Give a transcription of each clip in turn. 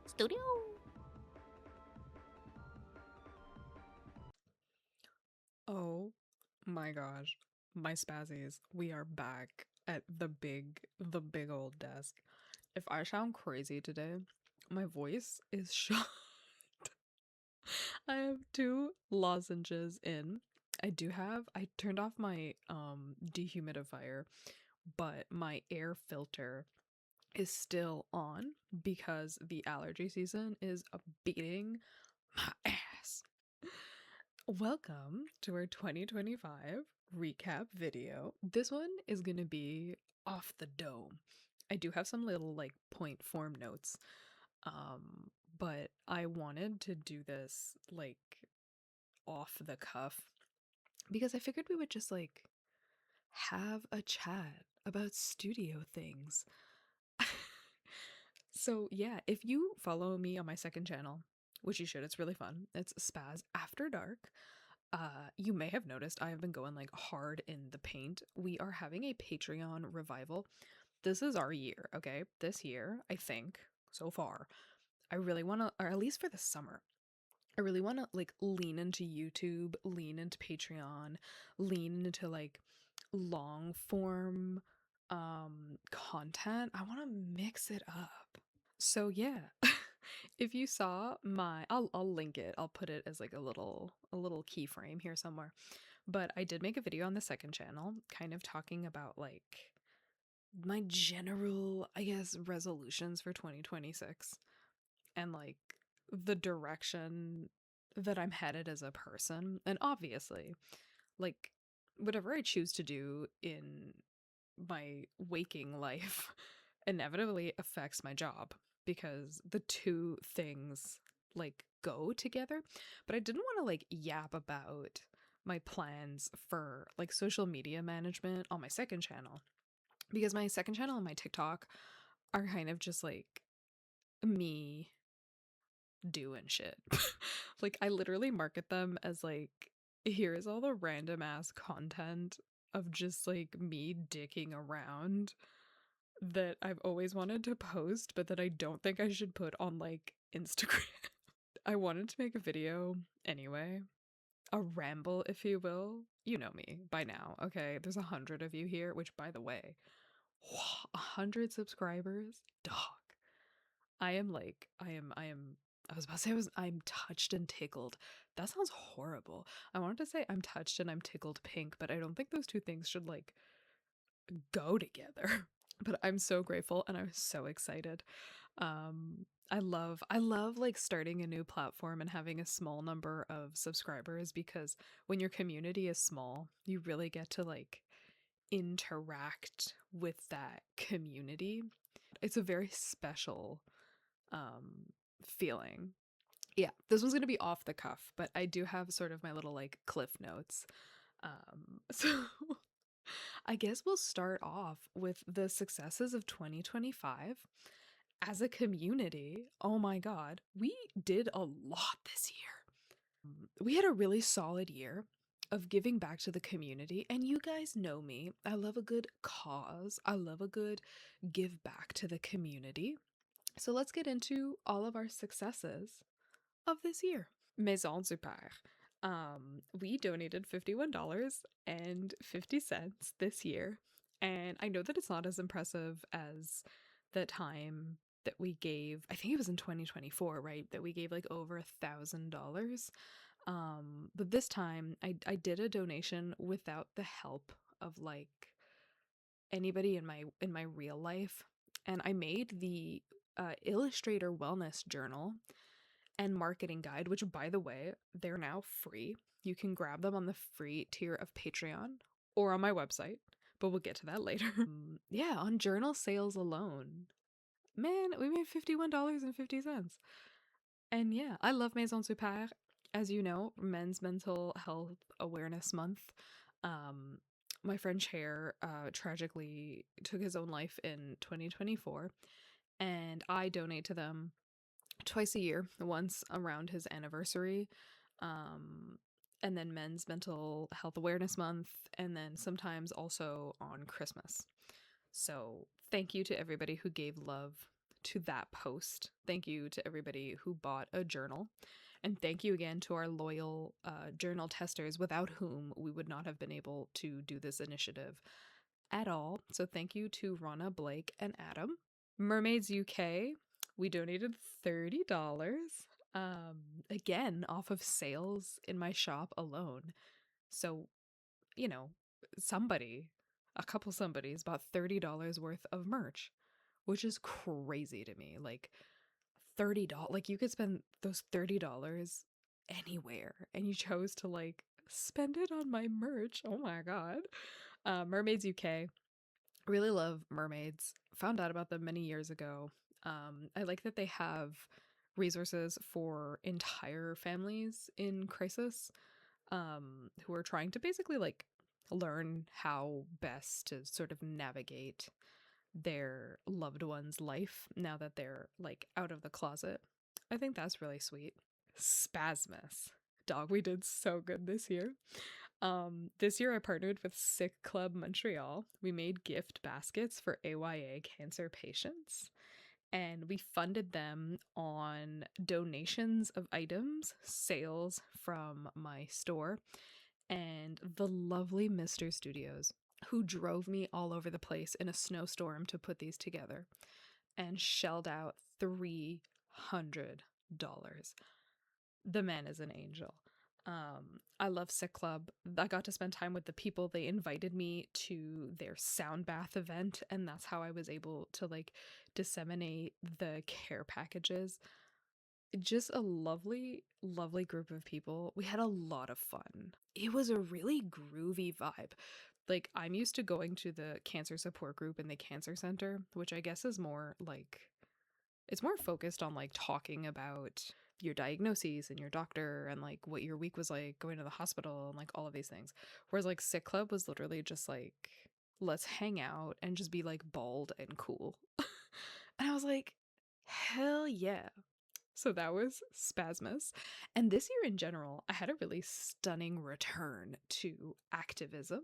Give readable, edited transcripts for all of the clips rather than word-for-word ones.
Studio. Oh my gosh, my spazzies, we are back at the big old desk. If I sound crazy today, my voice is shot. I have 2 lozenges in. I turned off my dehumidifier, but my air filter is still on because the allergy season is beating my ass. Welcome to our 2025 recap video. This one is gonna be off the dome. I do have some little like point form notes, but I wanted to do this like off the cuff because I figured we would just like have a chat about studio things. So yeah, if you follow me on my second channel, which you should, it's really fun. It's Spaz After Dark. You may have noticed I have been going like hard in the paint. We are having a Patreon revival. This is our year, okay? This year, I think, so far, I really want to, or at least for the summer, I really want to like lean into YouTube, lean into Patreon, lean into like long form content. I want to mix it up. So yeah, if you saw my, I'll link it. I'll put it as like a little keyframe here somewhere. But I did make a video on the second channel kind of talking about like my general, I guess, resolutions for 2026 and like the direction that I'm headed as a person. And obviously, like whatever I choose to do in my waking life inevitably affects my job because the two things like go together. But I didn't want to like yap about my plans for like social media management on my second channel because my second channel and my TikTok are kind of just like me doing shit. Like I literally market them as like here's all the random ass content of just like me dicking around that I've always wanted to post, but that I don't think I should put on like Instagram. I wanted to make a video anyway, a ramble, if you will. You know me by now, okay? There's 100 of you here, which by the way, 100 subscribers? Dog. I was about to say I'm touched and tickled. That sounds horrible. I wanted to say I'm touched and I'm tickled pink, but I don't think those two things should like go together. But I'm so grateful and I'm so excited. I love like starting a new platform and having a small number of subscribers because when your community is small, you really get to like interact with that community. It's a very special feeling. Yeah, this one's gonna be off the cuff, but I do have sort of my little like cliff notes. So I guess we'll start off with the successes of 2025 as a community. Oh my god, we did a lot this year. We had a really solid year of giving back to the community, and you guys know me. I love a good cause. I love a good give back to the community. So let's get into all of our successes of this year. Maison du Père. We donated $51.50 this year, and I know that it's not as impressive as the time that we gave. I think it was in 2024, right? That we gave like over $1,000. But this time I did a donation without the help of like anybody in my real life, and I made the Illustrator Wellness Journal and marketing guide, which by the way, they're now free. You can grab them on the free tier of Patreon or on my website, but we'll get to that later. Yeah, on journal sales alone, man, we made $51.50. And yeah, I love Maison Super. As you know, Men's Mental Health Awareness Month. My friend Cher tragically took his own life in 2024, and I donate to them twice a year, once around his anniversary, and then Men's Mental Health Awareness Month, and then sometimes also on Christmas. So thank you to everybody who gave love to that post. Thank you to everybody who bought a journal. And thank you again to our loyal journal testers, without whom we would not have been able to do this initiative at all. So thank you to Rana, Blake, and Adam. Mermaids UK, we donated $30. Again, off of sales in my shop alone. So, you know, a couple somebodies bought $30 worth of merch, which is crazy to me. Like, $30, like you could spend those $30 anywhere, and you chose to like spend it on my merch. Oh my god. Mermaids UK, really love mermaids. Found out about them many years ago. I like that they have resources for entire families in crisis, who are trying to basically like learn how best to sort of navigate their loved one's life now that they're like out of the closet. I think that's really sweet. SPAZZ'S. Dog, we did so good this year. This year I partnered with Sick Club Montreal. We made gift baskets for AYA cancer patients, and we funded them on donations of items, sales from my store, and the lovely Mr. Studios, who drove me all over the place in a snowstorm to put these together and shelled out $300. The man is an angel. I love Sick Club. I got to spend time with the people. They invited me to their sound bath event, and that's how I was able to like disseminate the care packages. Just a lovely, lovely group of people. We had a lot of fun. It was a really groovy vibe. Like, I'm used to going to the cancer support group in the cancer center, which I guess is more like, it's more focused on like talking about your diagnoses and your doctor and like what your week was like going to the hospital and like all of these things. Whereas like Sick Club was literally just like, let's hang out and just be like bald and cool. And I was like, hell yeah. So that was SPAZZ'S. And this year in general, I had a really stunning return to activism.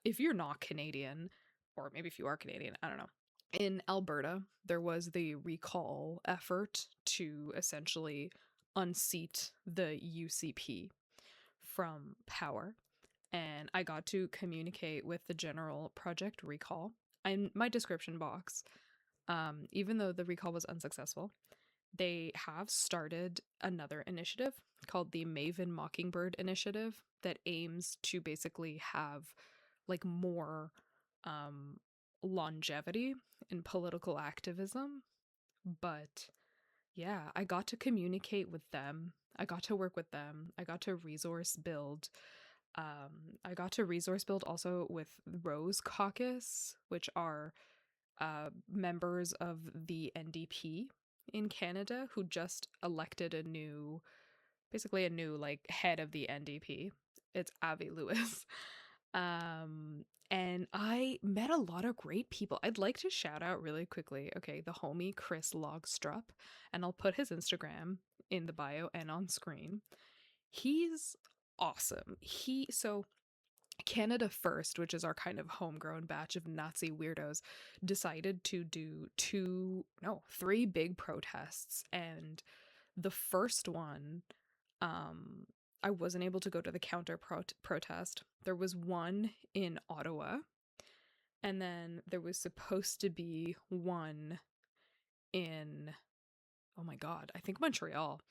If you're not Canadian, or maybe if you are Canadian, I don't know. In Alberta, there was the recall effort to essentially unseat the UCP from power. And I got to communicate with the general Project Recall. In my description box, even though the recall was unsuccessful, they have started another initiative called the Maven Mockingbird Initiative that aims to basically have like more longevity in political activism. But yeah, I got to communicate with them. I got to work with them. I got to resource build. I got to resource build also with Rose Caucus, which are members of the NDP in Canada, who just elected basically a new like head of the NDP. It's Avi Lewis. And I met a lot of great people. I'd like to shout out really quickly, okay, the homie Chris Logstrup, and I'll put his Instagram in the bio and on screen. He's awesome. So Canada First, which is our kind of homegrown batch of Nazi weirdos, decided to do three big protests. And the first one, I wasn't able to go to the counter protest. There was one in Ottawa, and then there was supposed to be one in, oh my god, I think Montreal.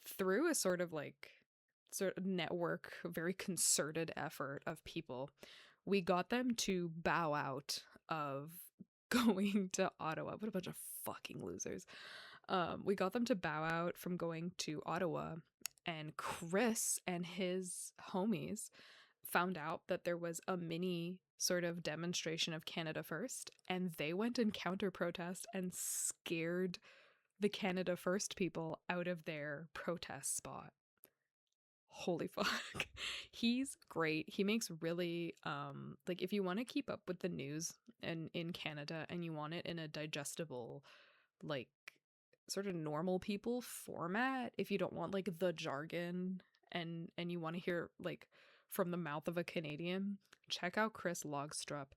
Through a sort of network, very concerted effort of people, we got them to bow out of going to Ottawa. What a bunch of fucking losers. We got them to bow out from going to Ottawa, and Chris and his homies found out that there was a mini sort of demonstration of Canada First, and they went and counter protest and scared the Canada First people out of their protest spot. Holy fuck. He's great. He makes really like, if you want to keep up with the news and in Canada and you want it in a digestible, like sort of normal people format, if you don't want like the jargon and you want to hear like from the mouth of a Canadian, check out Chris Logstrup.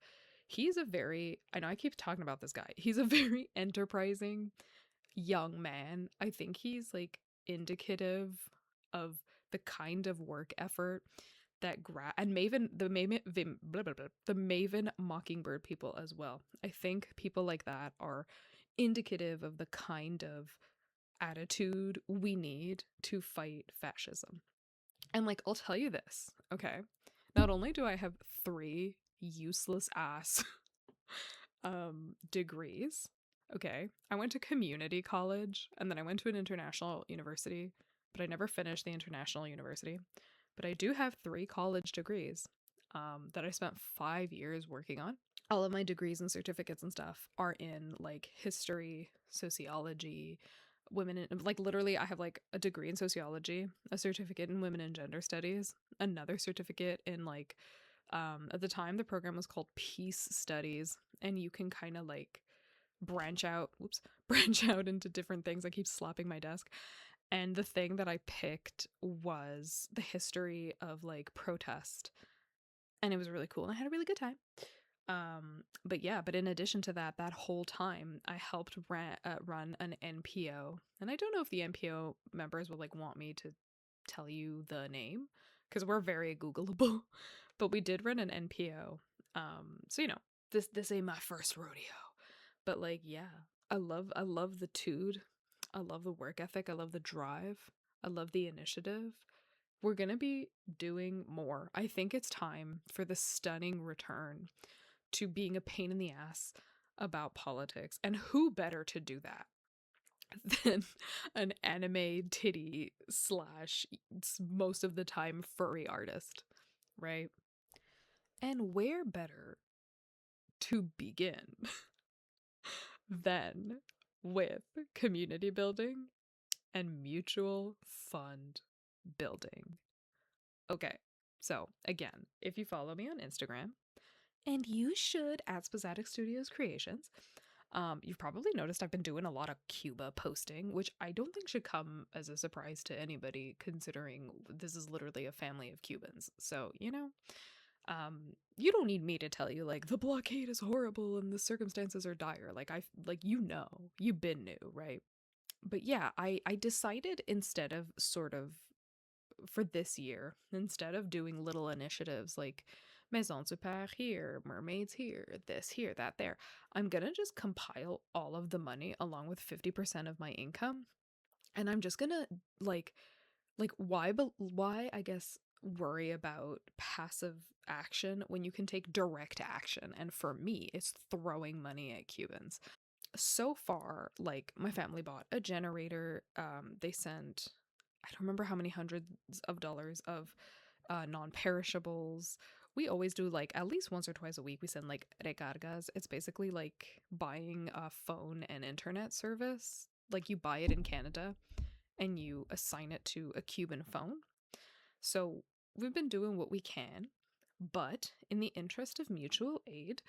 He's a very, I know I keep talking about this guy. He's a very enterprising young man. I think he's like indicative of the kind of work effort that and the Maven Mockingbird people as well. I think people like that are indicative of the kind of attitude we need to fight fascism. And like, I'll tell you this, okay? Not only do I have 3 useless ass degrees, okay? I went to community college and then I went to an international university, but I never finished the international university. But I do have 3 college degrees that I spent 5 years working on. All of my degrees and certificates and stuff are in like history, sociology, women in, like literally I have like a degree in sociology, a certificate in women and gender studies, another certificate in like at the time the program was called peace studies, and you can kind of like branch out, branch out into different things. I keep slapping my desk. And the thing that I picked was the history of like protest. And it was really cool and I had a really good time. But yeah, but in addition to that, that whole time I helped run an NPO. And I don't know if the NPO members would like want me to tell you the name because we're very Googleable, but we did run an NPO. So you know, this ain't my first rodeo. But like, yeah, I love the tude. I love the work ethic. I love the drive. I love the initiative. We're going to be doing more. I think it's time for the stunning return to being a pain in the ass about politics. And who better to do that than an anime titty slash most of the time furry artist, right? And where better to begin than with community building and mutual fund building. Okay, so again, if you follow me on Instagram, and you should at Spazzatic Studios Creations, you've probably noticed I've been doing a lot of Cuba posting, which I don't think should come as a surprise to anybody considering this is literally a family of Cubans. So, you know, you don't need me to tell you like the blockade is horrible and the circumstances are dire. Like you know, you've been new, right? But yeah, I decided instead of sort of for this year, instead of doing little initiatives like Maison Super here, mermaids here, this here, that there, I'm gonna just compile all of the money along with 50% of my income, and I'm just gonna why I guess worry about passive action when you can take direct action. And for me, it's throwing money at Cubans. So far, like my family bought a generator. They sent, I don't remember how many hundreds of dollars of non-perishables. We always do like at least once or twice a week we send like recargas. It's basically like buying a phone and internet service. Like you buy it in Canada and you assign it to a Cuban phone. So we've been doing what we can, but in the interest of mutual aid,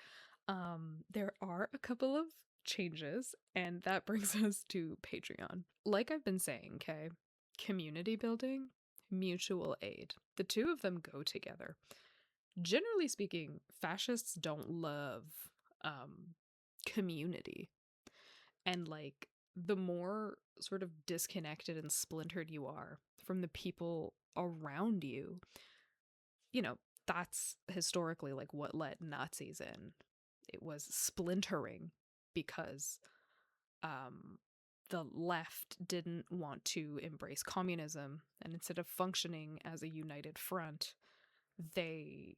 there are a couple of changes, and that brings us to Patreon. Like I've been saying, okay, community building, mutual aid. The two of them go together. Generally speaking, fascists don't love community. And like the more sort of disconnected and splintered you are from the people around you, you know, that's historically like what let Nazis in. It was splintering because the left didn't want to embrace communism, and instead of functioning as a united front, they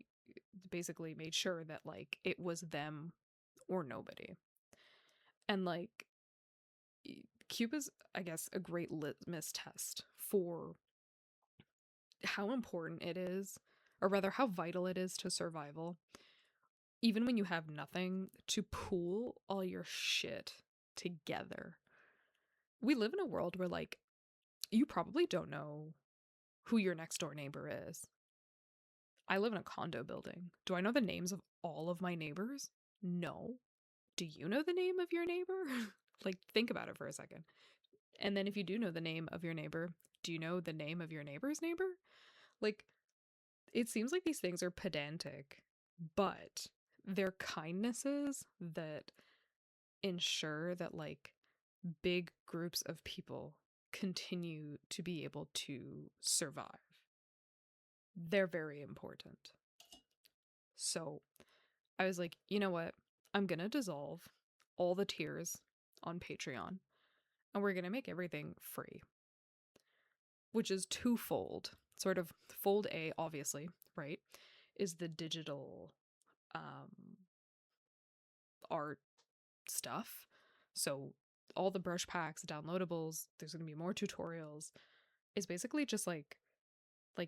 basically made sure that like it was them or nobody. And like Cuba's, I guess, a great litmus test for how important it is, or rather how vital it is to survival, even when you have nothing, to pool all your shit together. We live in a world where like you probably don't know who your next door neighbor is. I live in a condo building. Do I know the names of all of my neighbors? No. Do you know the name of your neighbor? Like, think about it for a second. And then if you do know the name of your neighbor, do you know the name of your neighbor's neighbor? Like, it seems like these things are pedantic, but they're kindnesses that ensure that like big groups of people continue to be able to survive. They're very important. So I was like, you know what? I'm going to dissolve all the tiers on Patreon and we're going to make everything free, which is twofold. Sort of fold A, obviously, right? Is the digital art stuff. So all the brush packs, downloadables, there's going to be more tutorials. It's basically just like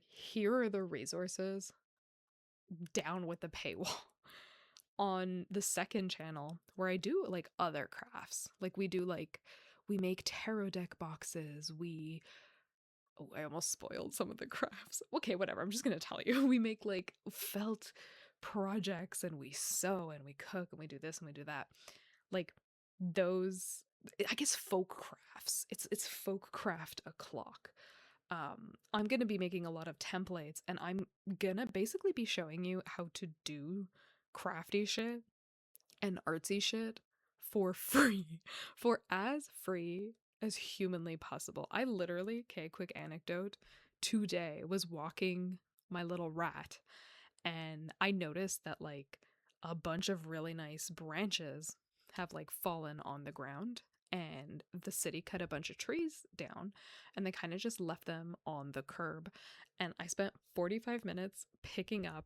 here are the resources, down with the paywall. On the second channel where I do like other crafts. Like we make tarot deck boxes. I almost spoiled some of the crafts. Okay, whatever. I'm just going to tell you. We make like felt projects and we sew and we cook and we do this and we do that. Like those, I guess, folk crafts. It's folk craft o'clock. I'm going to be making a lot of templates and I'm going to basically be showing you how to do crafty shit and artsy shit for free. For as free as humanly possible. I literally, okay, quick anecdote, today was walking my little rat and I noticed that like a bunch of really nice branches have like fallen on the ground and the city cut a bunch of trees down and they kind of just left them on the curb, and I spent 45 minutes picking up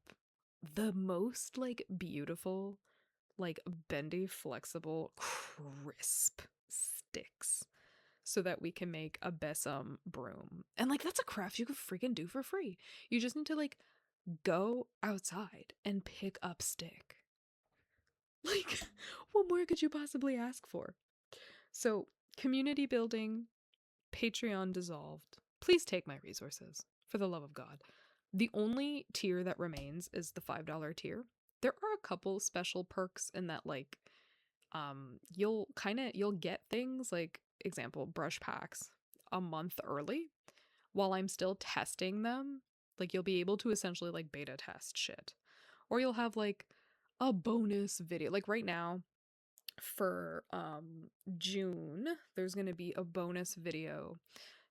the most like beautiful, like bendy, flexible, crisp sticks so that we can make a besom broom. And like that's a craft you could freaking do for free. You just need to like go outside and pick up stick. Like, what more could you possibly ask for? So, community building, Patreon dissolved. Please take my resources, for the love of God. The only tier that remains is the $5 tier. There are a couple special perks in that, like, you'll get things like, example, brush packs a month early while I'm still testing them. Like, you'll be able to essentially like beta test shit, or you'll have like a bonus video. Like right now for June, there's going to be a bonus video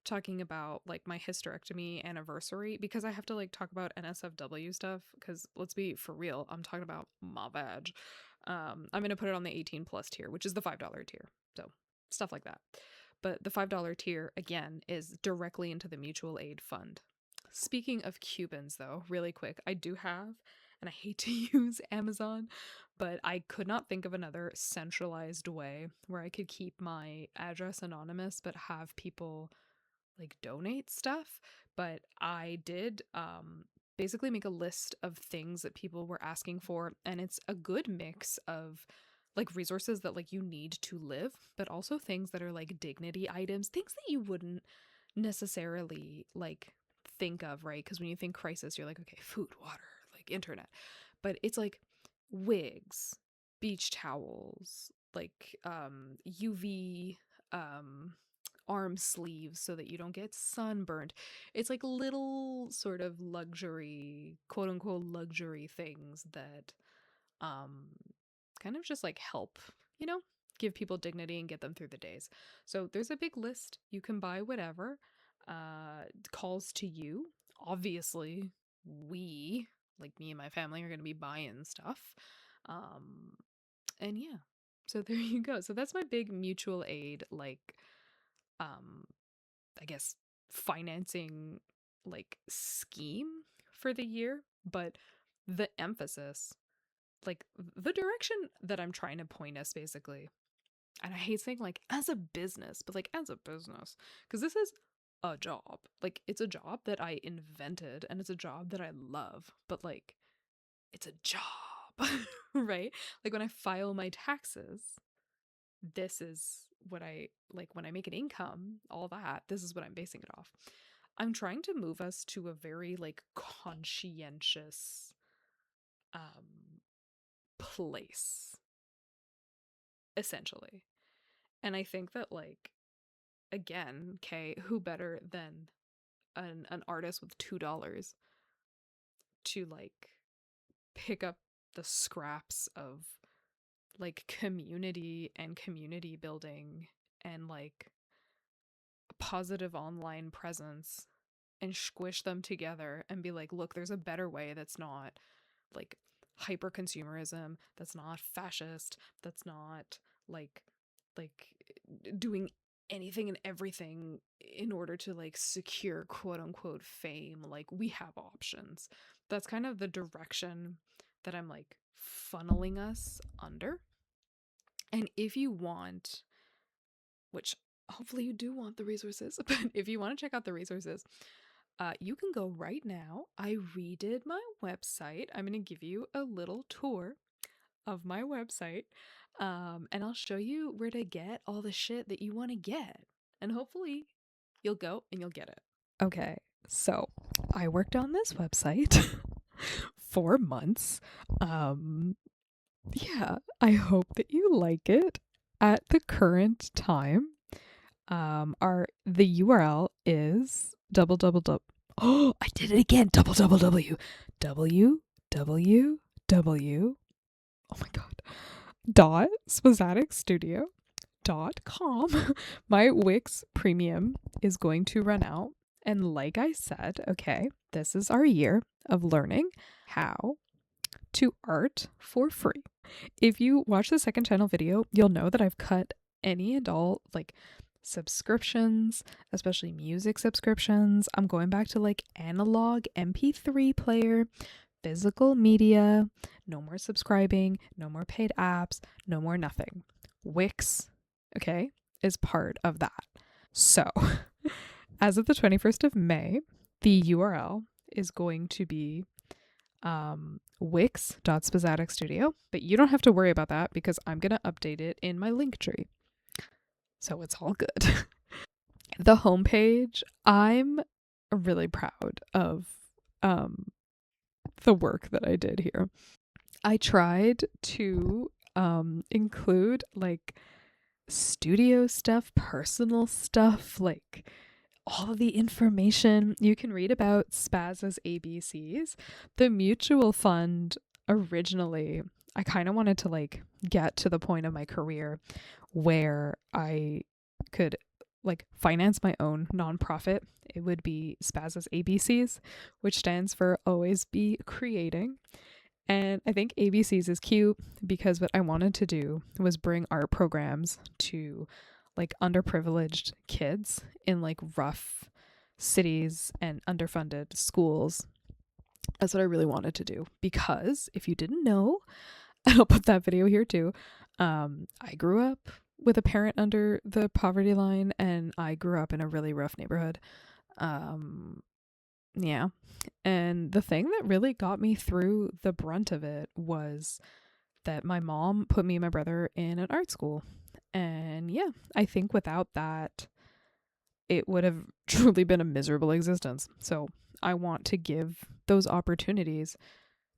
talking about like my hysterectomy anniversary, because I have to like talk about NSFW stuff, because let's be for real, I'm talking about my vag. I'm going to put it on the 18 plus tier, which is the $5 tier. So stuff like that. But the $5 tier, again, is directly into the mutual aid fund. Speaking of Cubans, though, really quick, I do have, and I hate to use Amazon, but I could not think of another centralized way where I could keep my address anonymous but have people like donate stuff. But I did basically make a list of things that people were asking for, and it's a good mix of like resources that like you need to live, but also things that are like dignity items, things that you wouldn't necessarily like think of, right? Because when you think crisis, you're like, okay, food, water, like internet. But it's like wigs, beach towels, like UV arm sleeves so that you don't get sunburned. It's like little sort of luxury, quote unquote luxury things that um kind of just like help, you know, give people dignity and get them through the days. So there's a big list. You can buy whatever calls to you. Obviously, we, like me and my family, are going to be buying stuff. And yeah. So there you go. So that's my big mutual aid, like um I guess financing like scheme for the year. But the emphasis, like the direction that I'm trying to point us basically, and I hate saying like as a business, but like as a business, because this is a job. Like it's a job that I invented and it's a job that I love, but like it's a job, right? Like when I file my taxes, this is what I like when I make an income, all that, this is what I'm basing it off. I'm trying to move us to a very like conscientious place, essentially. And I think that like again, okay, who better than an artist with $2 to like pick up the scraps of like community and community building and like positive online presence and squish them together and be like, look, there's a better way that's not like hyper consumerism, that's not fascist, that's not like like doing anything and everything in order to like secure quote unquote fame. Like, we have options. That's kind of the direction that I'm like funneling us under. And if you want, which hopefully you do want the resources, but if you want to check out the resources, you can go right now. I redid my website. I'm going to give you a little tour of my website, and I'll show you where to get all the shit that you want to get. And hopefully you'll go and you'll get it. Okay, so I worked on this website for months. Yeah, I hope that you like it. At the current time, the URL is double double double. Oh, I did it again. Double double w www. Oh my god. .spazztastic.com. My Wix premium is going to run out, and like I said, okay, this is our year of learning how to art for free. If you watch the second channel video, you'll know that I've cut any and all like subscriptions, especially music subscriptions. I'm going back to like analog MP3 player, physical media, no more subscribing, no more paid apps, no more nothing. Wix, okay, is part of that. So, as of the 21st of May, the URL is going to be wix.spazztastic.studio, but you don't have to worry about that because I'm going to update it in my link tree. So it's all good. The homepage, I'm really proud of the work that I did here. I tried to include like studio stuff, personal stuff, like all of the information you can read about SPAZZ'S ABCs. The mutual fund originally, I kind of wanted to like get to the point of my career where I could like finance my own nonprofit. It would be SPAZZ'S ABCs, which stands for Always Be Creating. And I think ABCs is cute because what I wanted to do was bring art programs to like underprivileged kids in like rough cities and underfunded schools. That's what I really wanted to do, because if you didn't know, and I'll put that video here too, I grew up with a parent under the poverty line, and I grew up in a really rough neighborhood. Yeah. And the thing that really got me through the brunt of it was that my mom put me and my brother in an art school. And yeah, I think without that, it would have truly been a miserable existence. So I want to give those opportunities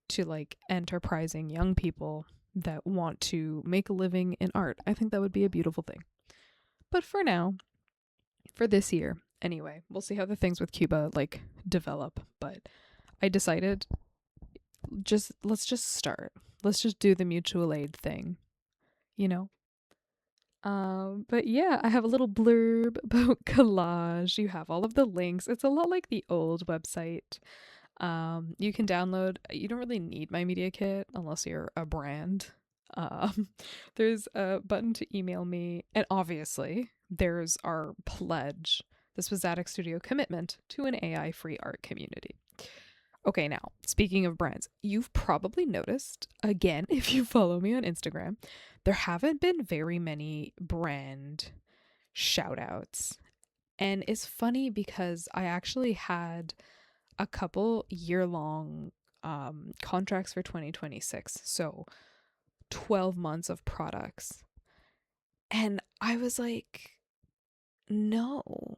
to like enterprising young people that want to make a living in art. I think that would be a beautiful thing. But for now, for this year, anyway, we'll see how the things with Cuba like develop. But I decided let's just start. Let's just do the mutual aid thing, you know? But yeah, I have a little blurb about collage. You have all of the links. It's a lot like the old website. You can download, you don't really need my media kit unless you're a brand. There's a button to email me, and obviously there's our pledge, the SPAZZ'S Studio commitment to an AI-free art community. Okay, now, speaking of brands, you've probably noticed, again, if you follow me on Instagram, there haven't been very many brand shout outs. And it's funny because I actually had a couple year-long contracts for 2026. So 12 months of products. And I was like, no.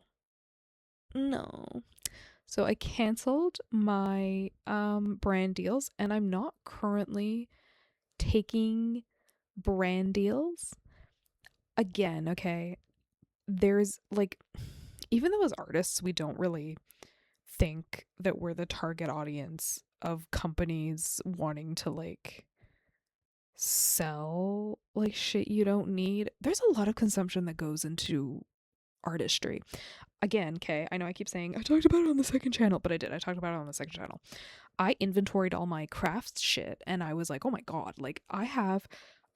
So I canceled my brand deals, and I'm not currently taking brand deals. Again, okay, there's like, even though as artists we don't really think that we're the target audience of companies wanting to like sell like shit you don't need. There's a lot of consumption that goes into artistry. Again, okay, I know I keep saying I talked about it on the second channel, but I did. I talked about it on the second channel. I inventoried all my crafts shit and I was like, oh my god, like I have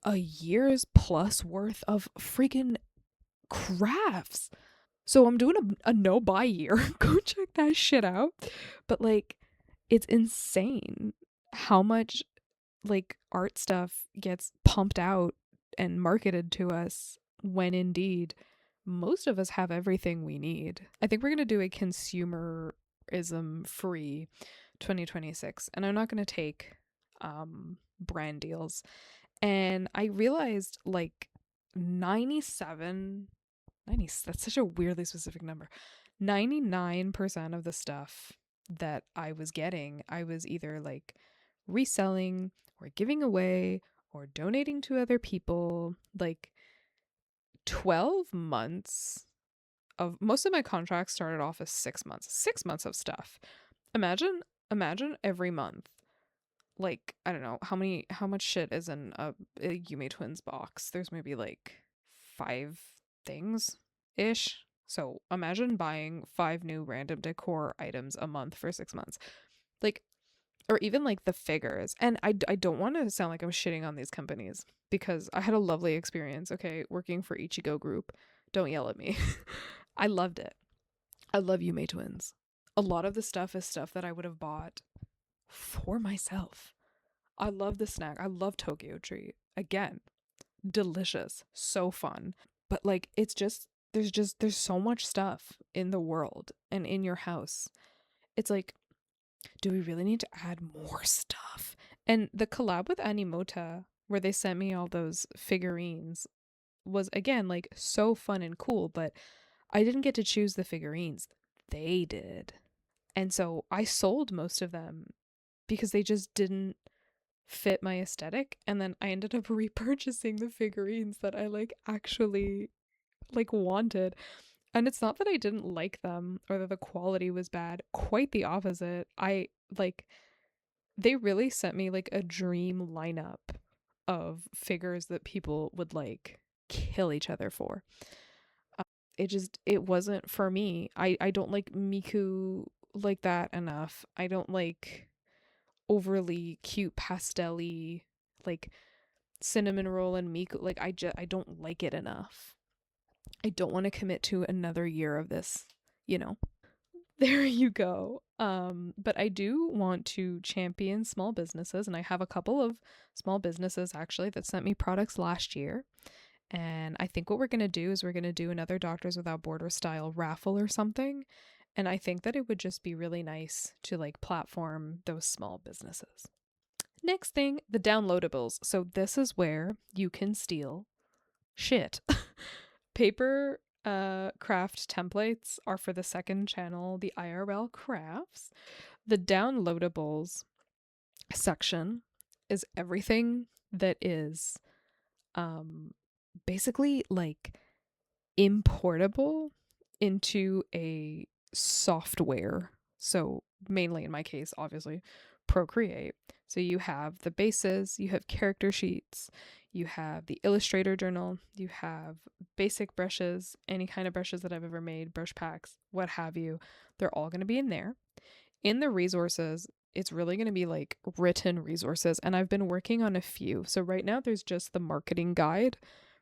a year's plus worth of freaking crafts. So I'm doing a no buy year. Go check that shit out. But like, it's insane how much like art stuff gets pumped out and marketed to us when indeed most of us have everything we need. I think we're going to do a consumerism free 2026, and I'm not going to take brand deals. And I realized like 97 90, that's such a weirdly specific number. 99% of the stuff that I was getting, I was either like reselling or giving away or donating to other people. Like 12 months of most of my contracts started off as 6 months. 6 months of stuff. Imagine every month. Like, I don't know, how much shit is in a Yume Twins box. There's maybe like 5 things ish. So imagine buying 5 new random decor items a month for 6 months. Like, or even like the figures. And I don't want to sound like I'm shitting on these companies because I had a lovely experience, okay, working for Ichigo Group. Don't yell at me. I loved it. I love Yume Twins. A lot of the stuff is stuff that I would have bought for myself. I love the snack. I love Tokyo Treat. Again, delicious. So fun. But like there's so much stuff in the world and in your house. It's like, do we really need to add more stuff? And the collab with Animota, where they sent me all those figurines, was again like so fun and cool, but I didn't get to choose the figurines. They did. And so I sold most of them because they just didn't fit my aesthetic, and then I ended up repurchasing the figurines that I like actually like wanted. And it's not that I didn't like them or that the quality was bad, quite the opposite. I like, they really sent me like a dream lineup of figures that people would like kill each other for. It wasn't for me. I don't like Miku like that enough. I don't like overly cute pastel-y like cinnamon roll and Miku. Like I don't like it enough. I don't want to commit to another year of this, you know. There you go. But I do want to champion small businesses, and I have a couple of small businesses actually that sent me products last year. And I think what we're going to do is we're going to do another Doctors Without Borders style raffle or something. And I think that it would just be really nice to like platform those small businesses. Next thing, the downloadables. So this is where you can steal shit. Paper craft templates are for the second channel, the IRL crafts. The downloadables section is everything that is basically like importable into a software. So mainly in my case, obviously, Procreate. So you have the bases, you have character sheets, you have the Illustrator journal, you have basic brushes, any kind of brushes that I've ever made, brush packs, what have you. They're all going to be in there. In the resources, it's really going to be like written resources, and I've been working on a few. So right now there's just the marketing guide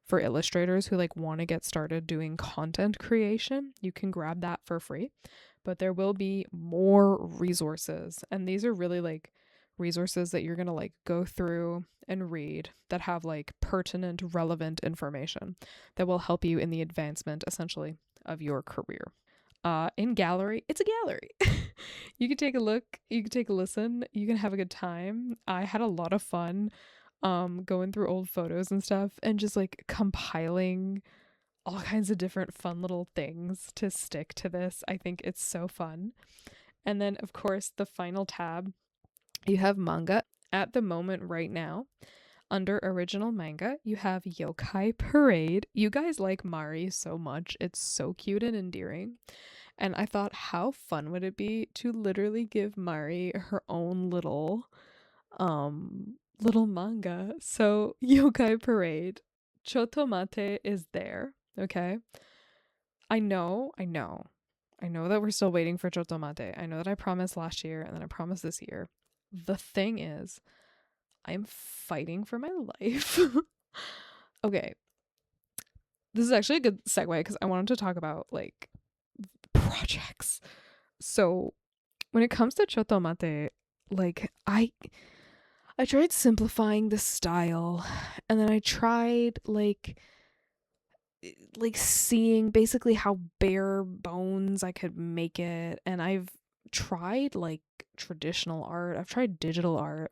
for illustrators who like want to get started doing content creation. You can grab that for free, but there will be more resources, and these are really like resources that you're going to like go through and read that have like pertinent, relevant information that will help you in the advancement essentially of your career. In gallery, it's a gallery. You can take a look, you can take a listen, you can have a good time. I had a lot of fun going through old photos and stuff and just like compiling all kinds of different fun little things to stick to this. I think it's so fun. And then of course the final tab, you have manga. At the moment right now, under original manga, you have Yokai Parade. You guys like Mari so much. It's so cute and endearing. And I thought, how fun would it be to literally give Mari her own little little manga. So Yokai Parade, Chotomate is there. Okay. I know that we're still waiting for Chotomate. I know that I promised last year and then I promised this year. The thing is, I'm fighting for my life. Okay. This is actually a good segue because I wanted to talk about like projects. So when it comes to Chotomate, like I tried simplifying the style and then I tried like seeing basically how bare bones I could make it, and I've tried like traditional art, I've tried digital art.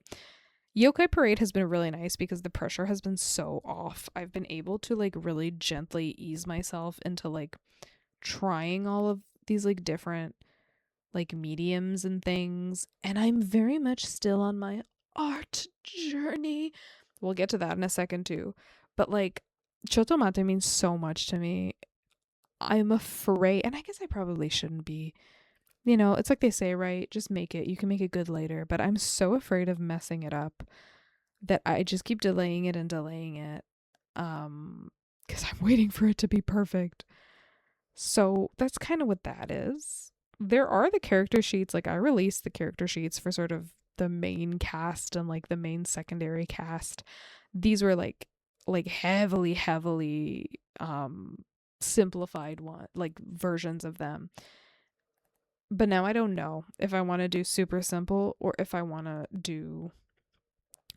Yokai Parade has been really nice because the pressure has been so off. I've been able to like really gently ease myself into like trying all of these like different like mediums and things, and I'm very much still on my art journey. We'll get to that in a second too. But like Chotomate means so much to me. I'm afraid, and I guess I probably shouldn't be. You know, it's like they say, right? Just make it. You can make it good later. But I'm so afraid of messing it up that I just keep delaying it and delaying it. Because I'm waiting for it to be perfect. So that's kind of what that is. There are the character sheets. Like I released the character sheets for sort of the main cast and like the main secondary cast. These were like heavily simplified one like versions of them. But now I don't know if I want to do super simple or if I want to do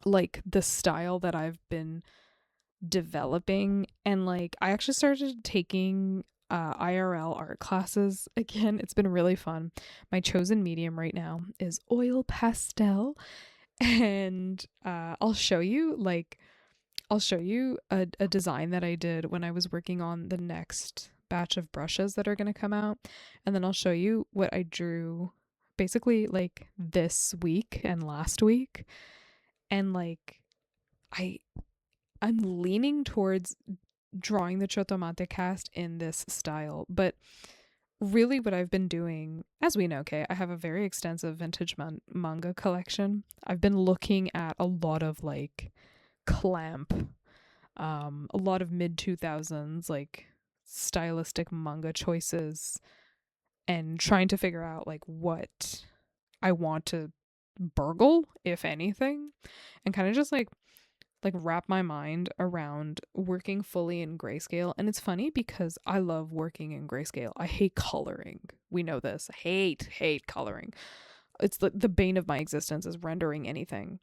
like the style that I've been developing. And like I actually started taking IRL art classes again. It's been really fun. My chosen medium right now is oil pastel, and I'll show you a design that I did when I was working on the next batch of brushes that are going to come out, and then I'll show you what I drew basically like this week and last week. And like I I'm leaning towards drawing the Chotomate cast in this style, but really what I've been doing, as we know, okay, I have a very extensive vintage manga collection. I've been looking at a lot of like clamp, a lot of mid 2000s like stylistic manga choices, and trying to figure out like what I want to burgle, if anything, and kind of just like wrap my mind around working fully in grayscale. And it's funny because I love working in grayscale. I hate coloring. We know this. I hate coloring. It's the bane of my existence is rendering anything.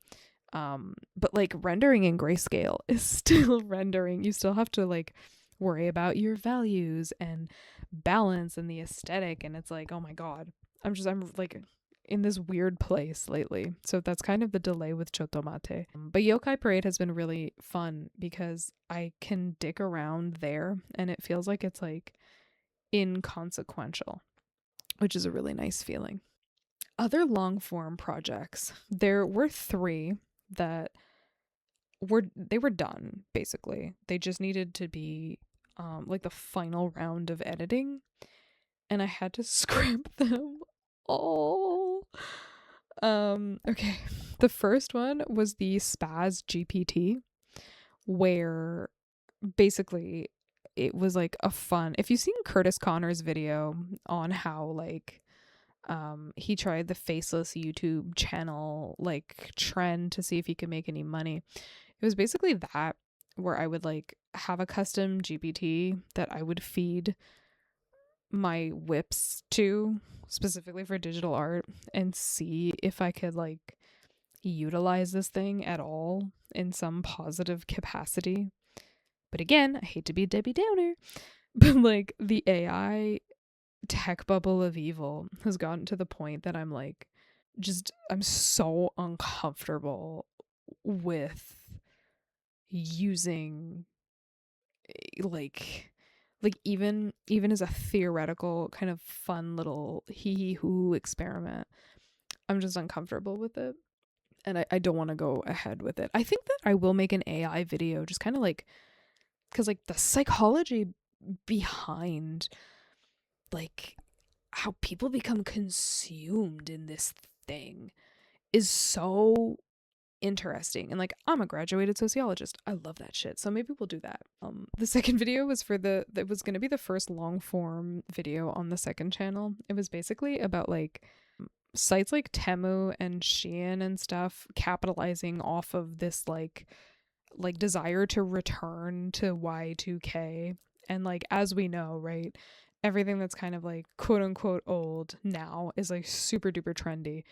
But like rendering in grayscale is still rendering. You still have to like worry about your values and balance and the aesthetic, and it's like, oh my god. I'm like in this weird place lately. So that's kind of the delay with Chotomate. But Yokai Parade has been really fun because I can dick around there and it feels like it's like inconsequential, which is a really nice feeling. Other long form projects, there were 3 that were done basically. They just needed to be like the final round of editing, and I had to scrap them all. Okay. The first one was the Spaz GPT, where basically it was like a fun. If you've seen Curtis Connor's video on how like he tried the faceless YouTube channel like trend to see if he could make any money. It was basically that, where I would like have a custom GPT that I would feed my whips to specifically for digital art and see if I could like utilize this thing at all in some positive capacity. But again, I hate to be Debbie Downer, but like the AI tech bubble of evil has gotten to the point that I'm like, I'm so uncomfortable with using like even as a theoretical kind of fun little hee hoo experiment. I'm just uncomfortable with it, and I don't want to go ahead with it. I think that I will make an AI video, just kind of like, because like the psychology behind like how people become consumed in this thing is so interesting. And like, I'm a graduated sociologist. I love that shit. So maybe we'll do that. The second video was that was going to be the first long form video on the second channel. It was basically about like sites like Temu and Shein and stuff capitalizing off of this like desire to return to Y2K. And like, as we know, right, everything that's kind of like quote unquote old now is like super duper trendy.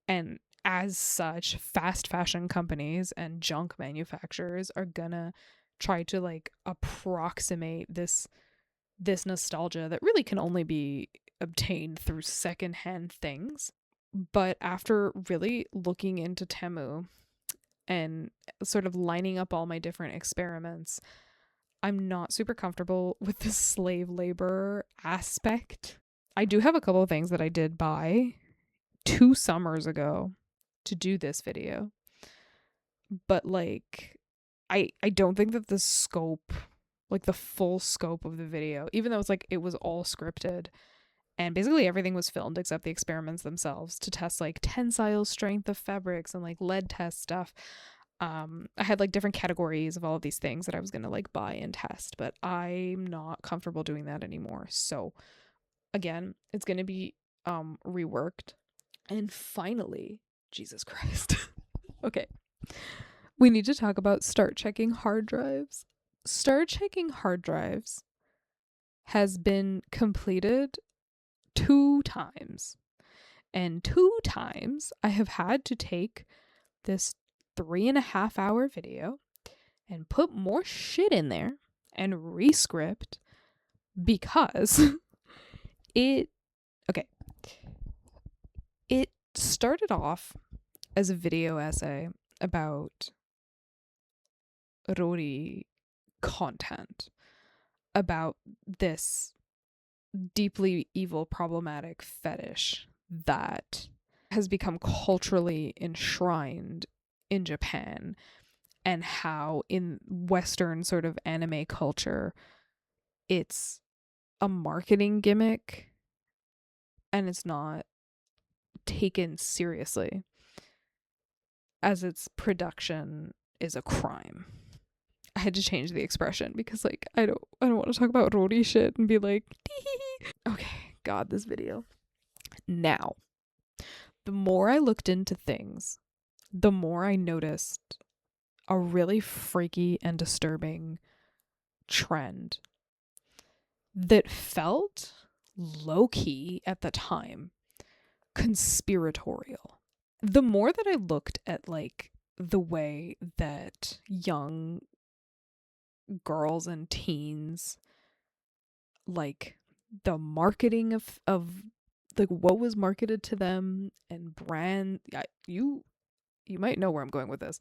And as such, fast fashion companies and junk manufacturers are gonna try to like approximate this nostalgia that really can only be obtained through secondhand things. But after really looking into Temu and sort of lining up all my different experiments, I'm not super comfortable with the slave labor aspect. I do have a couple of things that I did buy 2 summers ago to do this video, but like I don't think that the scope, like the full scope of the video, even though it's like it was all scripted and basically everything was filmed except the experiments themselves to test like tensile strength of fabrics and like lead test stuff. I had like different categories of all of these things that I was gonna like buy and test, but I'm not comfortable doing that anymore. So again, it's gonna be reworked. And finally, Jesus Christ. Okay. We need to talk about start checking hard drives. Start checking hard drives has been completed 2 times. And 2 times I have had to take this 3.5 hour video and put more shit in there and rescript because it started off as a video essay about Rori content, about this deeply evil, problematic fetish that has become culturally enshrined in Japan, and how in Western sort of anime culture, it's a marketing gimmick and it's not taken seriously, as its production is a crime. I had to change the expression because like I don't want to talk about Rori shit and be like okay, God, this video. Now, the more I looked into things, the more I noticed a really freaky and disturbing trend that felt low-key at the time conspiratorial. The more that I looked at like the way that young girls and teens, like the marketing of like what was marketed to them and brand, you might know where I'm going with this.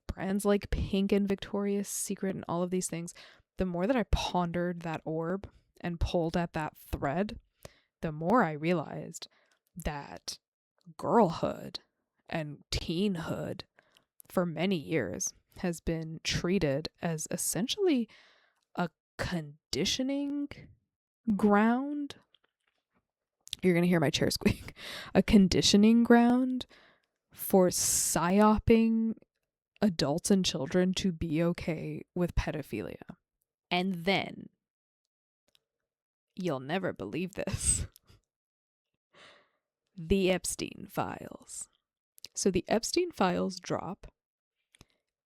Brands like Pink and Victoria's Secret and all of these things, the more that I pondered that orb and pulled at that thread, the more I realized that girlhood and teenhood for many years has been treated as essentially a conditioning ground. You're going to hear my chair squeak. A conditioning ground for psyoping adults and children to be okay with pedophilia. And then, you'll never believe this, the Epstein files. So the Epstein files drop,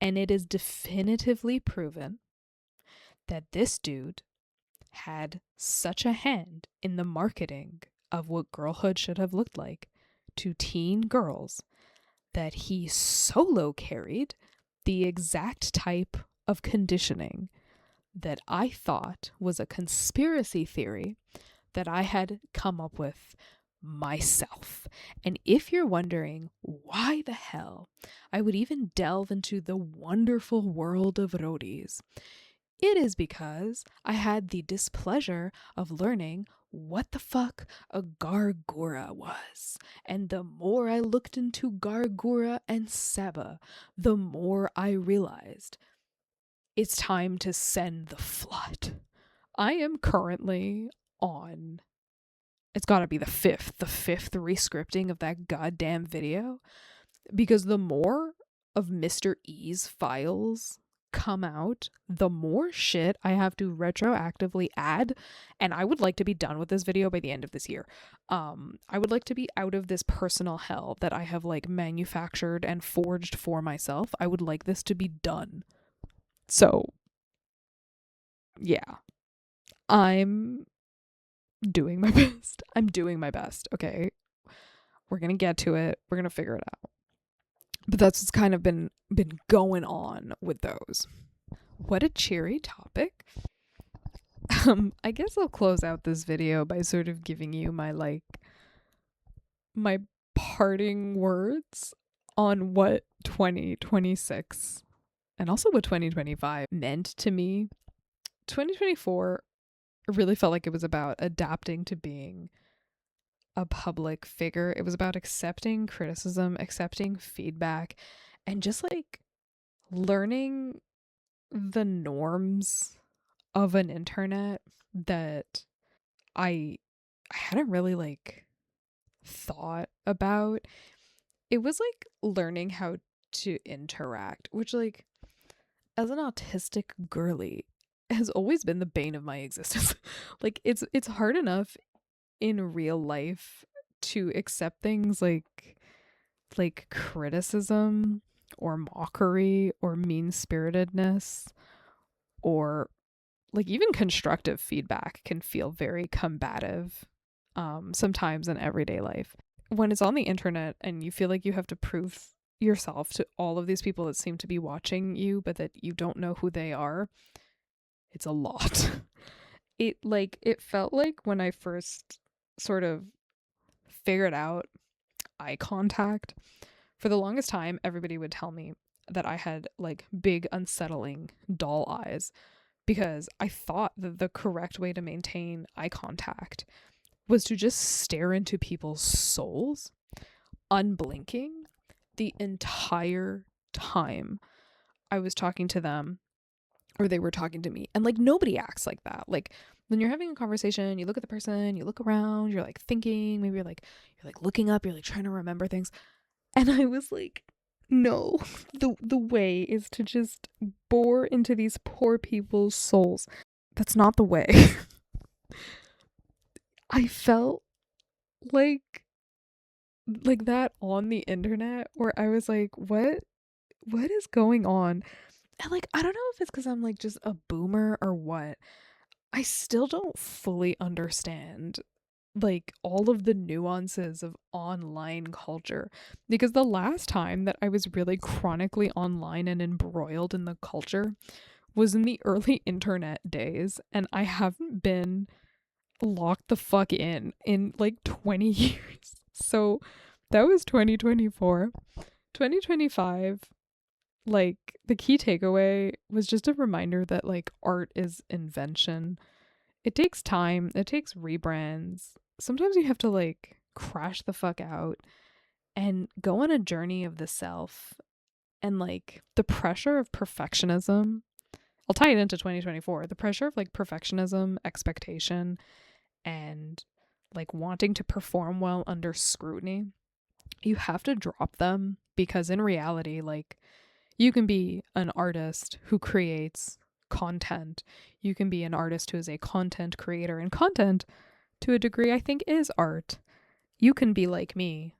and it is definitively proven that this dude had such a hand in the marketing of what girlhood should have looked like to teen girls that he solo carried the exact type of conditioning that I thought was a conspiracy theory that I had come up with myself. And if you're wondering why the hell I would even delve into the wonderful world of roadies, it is because I had the displeasure of learning what the fuck a gargura was. And the more I looked into gargura and Saba, the more I realized it's time to send the flood. I am currently on, it's gotta be the fifth rescripting of that goddamn video. because the more of Mr. E's files come out, the more shit I have to retroactively add, and I would like to be done with this video by the end of this year. I would like to be out of this personal hell that I have like manufactured and forged for myself. I would like this to be done. So yeah, I'm doing my best. I'm doing my best. Okay, we're gonna get to it. We're gonna figure it out. But that's what's kind of been going on with those. What a cheery topic. I guess I'll close out this video by sort of giving you my parting words on what 2026 and also what 2025 meant to me. 2024 really felt like it was about adapting to being a public figure. It was about accepting criticism, accepting feedback, and just like learning the norms of an internet that I hadn't really like thought about. It was like learning how to interact, which like as an autistic girly has always been the bane of my existence. Like it's hard enough in real life to accept things like criticism or mockery or mean-spiritedness, or like even constructive feedback can feel very combative sometimes in everyday life. When it's on the internet and you feel like you have to prove yourself to all of these people that seem to be watching you but that you don't know who they are, it's a lot. It felt like when I first sort of figured out eye contact, for the longest time everybody would tell me that I had like big unsettling doll eyes, because I thought that the correct way to maintain eye contact was to just stare into people's souls, unblinking, the entire time I was talking to them or they were talking to me. And like nobody acts like that. Like when you're having a conversation, you look at the person, you look around, you're like thinking, maybe you're like looking up, you're like trying to remember things. And I was like, no, the way is to just bore into these poor people's souls. That's not the way. I felt like that on the internet where I was like, what is going on? And like I don't know if it's because I'm like just a boomer or what. I still don't fully understand like all of the nuances of online culture, because the last time that I was really chronically online and embroiled in the culture was in the early internet days, and I haven't been locked the fuck in like 20 years. So that was 2024. 2025, like the key takeaway was just a reminder that like art is invention. It takes time, it takes rebrands. Sometimes you have to like crash the fuck out and go on a journey of the self, and like the pressure of perfectionism. I'll tie it into 2024. The pressure of like perfectionism, expectation, and like wanting to perform well under scrutiny. You have to drop them, because in reality, like you can be an artist who creates content. You can be an artist who is a content creator, and content to a degree I think is art. You can be like me,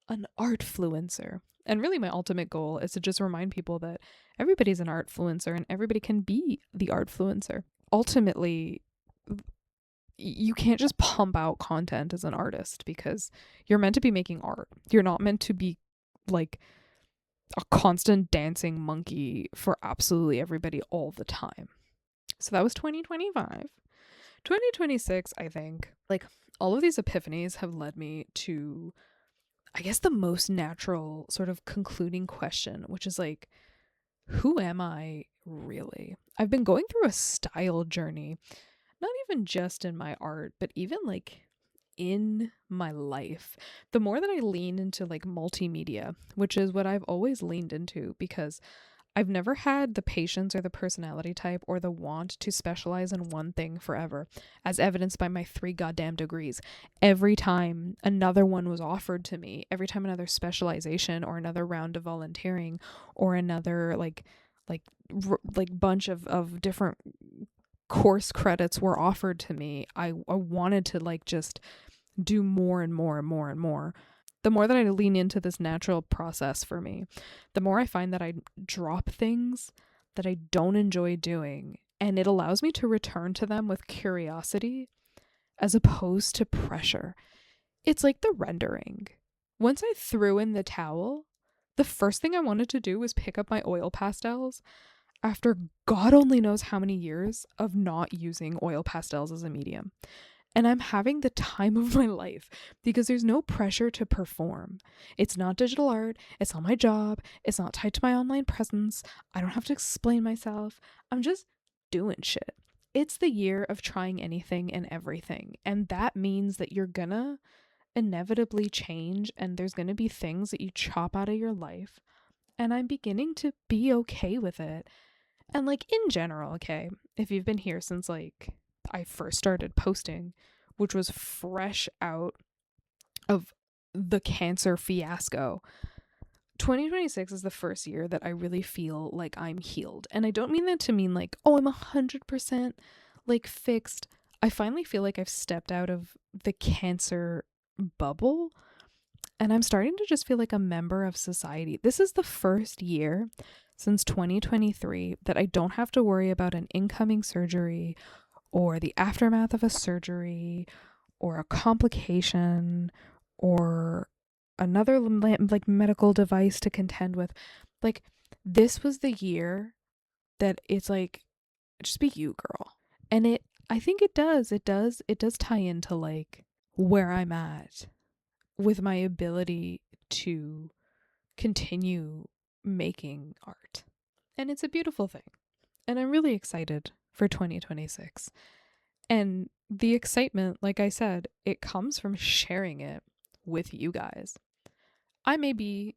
an artfluencer. And really my ultimate goal is to just remind people that everybody's an artfluencer and everybody can be the artfluencer. Ultimately, you can't just pump out content as an artist, because you're meant to be making art. You're not meant to be like a constant dancing monkey for absolutely everybody all the time. So that was 2025. 2026, I think, like all of these epiphanies have led me to, I guess, the most natural sort of concluding question, which is like, who am I really? I've been going through a style journey, not even just in my art, but even like in my life. The more that I lean into like multimedia, which is what I've always leaned into, because I've never had the patience or the personality type or the want to specialize in one thing forever, as evidenced by my 3 goddamn degrees. Every time another one was offered to me, every time another specialization or another round of volunteering or another like bunch of different course credits were offered to me, I wanted to like just do more and more and more and more. The more that I lean into this natural process for me, the more I find that I drop things that I don't enjoy doing, and it allows me to return to them with curiosity as opposed to pressure. It's like the rendering. Once I threw in the towel, the first thing I wanted to do was pick up my oil pastels after God only knows how many years of not using oil pastels as a medium. And I'm having the time of my life because there's no pressure to perform. It's not digital art. It's not my job. It's not tied to my online presence. I don't have to explain myself. I'm just doing shit. It's the year of trying anything and everything. And that means that you're gonna inevitably change, and there's gonna be things that you chop out of your life. And I'm beginning to be okay with it. And like in general, okay, if you've been here since like I first started posting, which was fresh out of the cancer fiasco, 2026 is the first year that I really feel like I'm healed. And I don't mean that to mean like, oh, I'm 100% like fixed. I finally feel like I've stepped out of the cancer bubble and I'm starting to just feel like a member of society. This is the first year since 2023 that I don't have to worry about an incoming surgery or the aftermath of a surgery or a complication or another like medical device to contend with. Like, this was the year that it's like, just be you, girl. And I think it does tie into like where I'm at with my ability to continue making art. And it's a beautiful thing. And I'm really excited for 2026. And the excitement, like I said, it comes from sharing it with you guys. I may be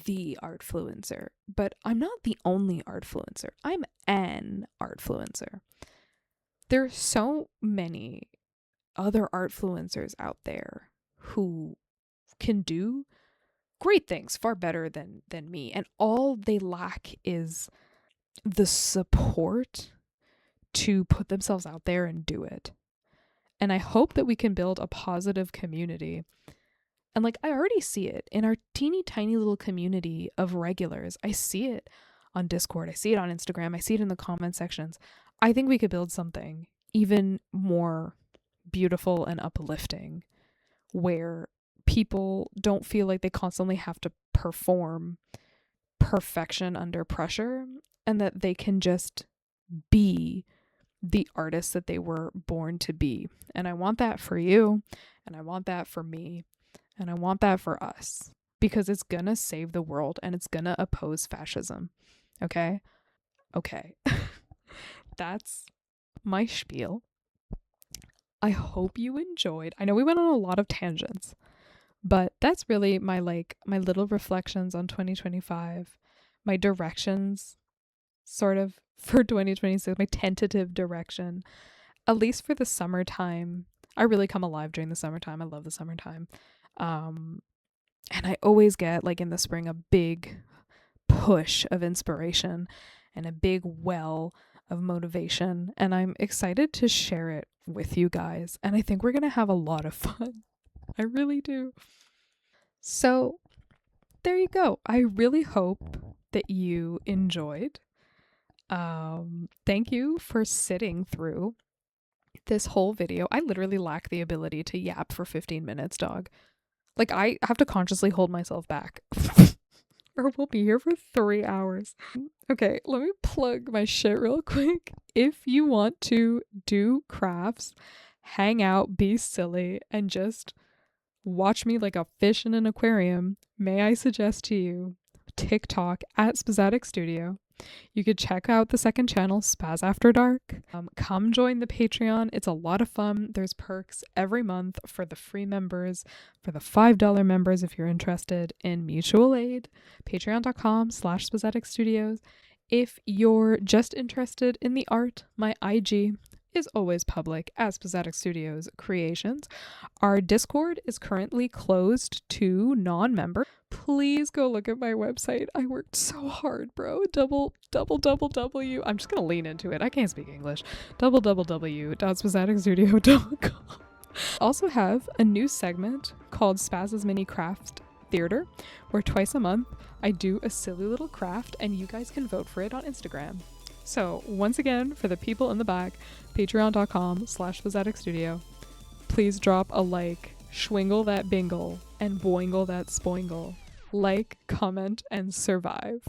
the artfluencer, but I'm not the only artfluencer. I'm an artfluencer. There are so many other artfluencers out there who can do great things far better than me, and all they lack is the support to put themselves out there and do it. And I hope that we can build a positive community. And like, I already see it in our teeny tiny little community of regulars. I see it on Discord. I see it on Instagram. I see it in the comment sections. I think we could build something even more beautiful and uplifting where people don't feel like they constantly have to perform perfection under pressure, and that they can just be the artists that they were born to be. And I want that for you, and I want that for me, and I want that for us, because it's gonna save the world and it's gonna oppose fascism. Okay? That's my spiel. I hope you enjoyed. I know we went on a lot of tangents, but that's really my little reflections on 2025, my directions sort of for 2026, my tentative direction, at least for the summertime. I really come alive during the summertime. I love the summertime. And I always get like in the spring a big push of inspiration and a big well of motivation, and I'm excited to share it with you guys, and I think we're gonna have a lot of fun. I really do. So there you go. I really hope that you enjoyed. Thank you for sitting through this whole video. I literally lack the ability to yap for 15 minutes, dog. Like, I have to consciously hold myself back. Or we'll be here for 3 hours. Okay, let me plug my shit real quick. If you want to do crafts, hang out, be silly, and just watch me like a fish in an aquarium, may I suggest to you TikTok at Spazzatic Studio. You could check out the second channel, Spaz After Dark. Come join the Patreon. It's a lot of fun. There's perks every month for the free members, for the $5 members if you're interested in mutual aid. Patreon.com/Spazzatic Studios. If you're just interested in the art, my IG is always public as Spazzatic Studios Creations. Our Discord is currently closed to non-members. Please go look at my website. I worked so hard, bro. W. I'm just gonna lean into it. I can't speak English. www.spazztastic.com. Also have a new segment called SPAZZ'S Mini Craft Theater, where twice a month I do a silly little craft and you guys can vote for it on Instagram. So once again, for the people in the back, patreon.com/SpazzTasticStudio. Please drop a like, schwingle that bingle, and boingle that spoingle. Like, comment, and survive.